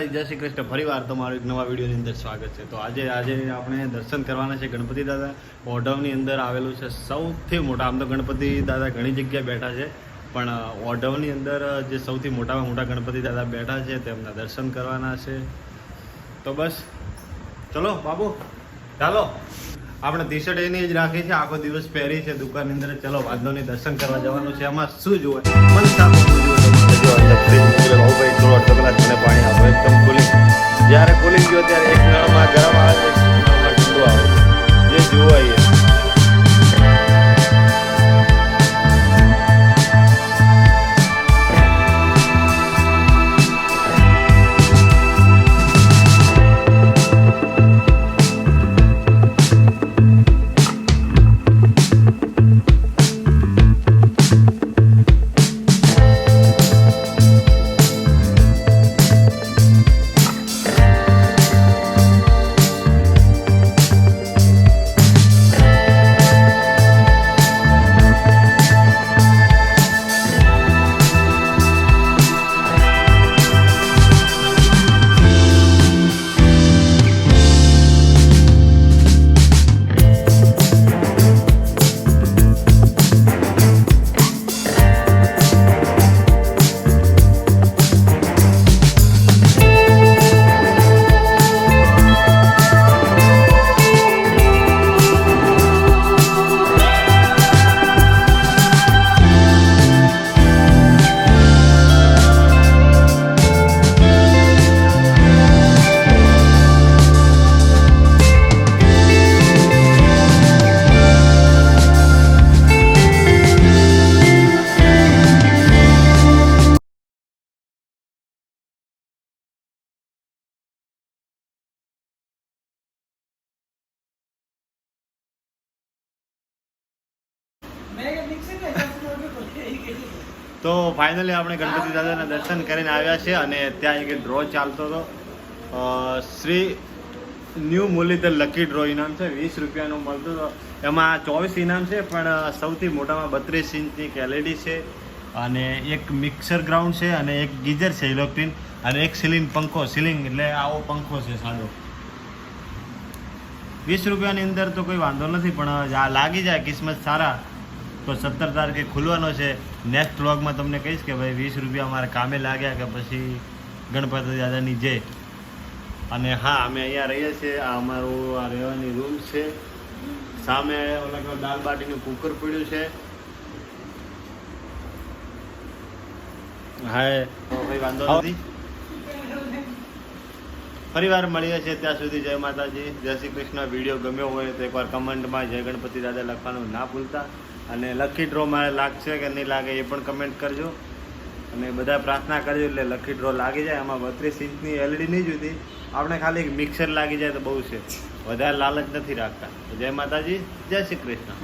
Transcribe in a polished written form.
માતાજી, જય શ્રી કૃષ્ણ. ફરીવાર તમારું એક નવા વિડીયોની અંદર સ્વાગત છે. તો આજે આપણે દર્શન કરવાના છે ગણપતિ દાદા. ઓઢવની અંદર આવેલું છે સૌથી મોટા. આમ તો ગણપતિ દાદા ઘણી જગ્યાએ બેઠા છે, પણ ઓઢવની અંદર જે સૌથી મોટામાં મોટા ગણપતિ દાદા બેઠા છે તેમના દર્શન કરવાના છે. તો બસ ચલો બાબુ, ચાલો. આપણે ટી શર્ટ એની જ રાખી છે, આખો દિવસ પહેરી છે દુકાનની અંદર. ચલો વાંધો નહીં, દર્શન કરવા જવાનું છે. આમાં શું જોવે પાણી આપો એકદમ કુલિંગ. જ્યારે કુલિંગ ગયો ત્યારે એક નળમાં ગરમ આવે છે, એક નળમાં ઠંડુ આવે છે. જે જોવાય તો ફાઇનલી આપણે ગણપતિ દાદાના દર્શન કરીને આવ્યા છે. અને ત્યાં એક ડ્રો ચાલતો હતો. Shri new Muralidhar lucky draw ઇનામ છે, 20 રૂપિયાનું મળતું હતો. એમાં 24 ઇનામ છે, પણ સૌથી મોટામાં 32 ઇંચની LED છે, અને એક મિક્સર ગ્રાઉન્ડ છે, અને એક ગીઝર છે ઇલેક્ટ્રિક, અને એક સીલિંગ પંખો. સીલિંગ એટલે આવો પંખો છે સાદો. 20 રૂપિયાની અંદર તો કોઈ વાંધો નથી, પણ આ લાગી જાય કિસ્મત સારા તો 17 તારીખે ખુલવાનો છે. નેક્સ્ટ વ્લોગમાં તમને કહીશ કે ભાઈ 20 રૂપિયા અમારે કામે લાગ્યા કે પછી ગણપતિ દાદાની જય. અને હા, અમે અહીંયા રહીએ છીએ. આ અમારું આ રહેવાની રૂમ છે. સામે ઓલા દાળ બાટીનું કુકર પડ્યું છે. હા, કોઈ વાંધો નથી. ફરીવાર મળીએ છીએ, ત્યાં સુધી જય માતાજી, જય શ્રી કૃષ્ણ. વિડીયો ગમ્યો હોય તો એકવાર કમેન્ટમાં જય ગણપતિ દાદા લખવાનું ના ભૂલતા. અને લકી ડ્રો મારે લાગશે કે નહીં લાગે એ પણ કમેન્ટ કરજો. અને બધા પ્રાર્થના કરજો એટલે લકી ડ્રો લાગી જાય. આમાં 32 ઇંચની LED નહીં જોઈતી, આપણે ખાલી એક મિક્સર લાગી જાય તો બહુ છે. વધારે લાલચ નથી રાખતા. જય માતાજી, જય શ્રી કૃષ્ણ.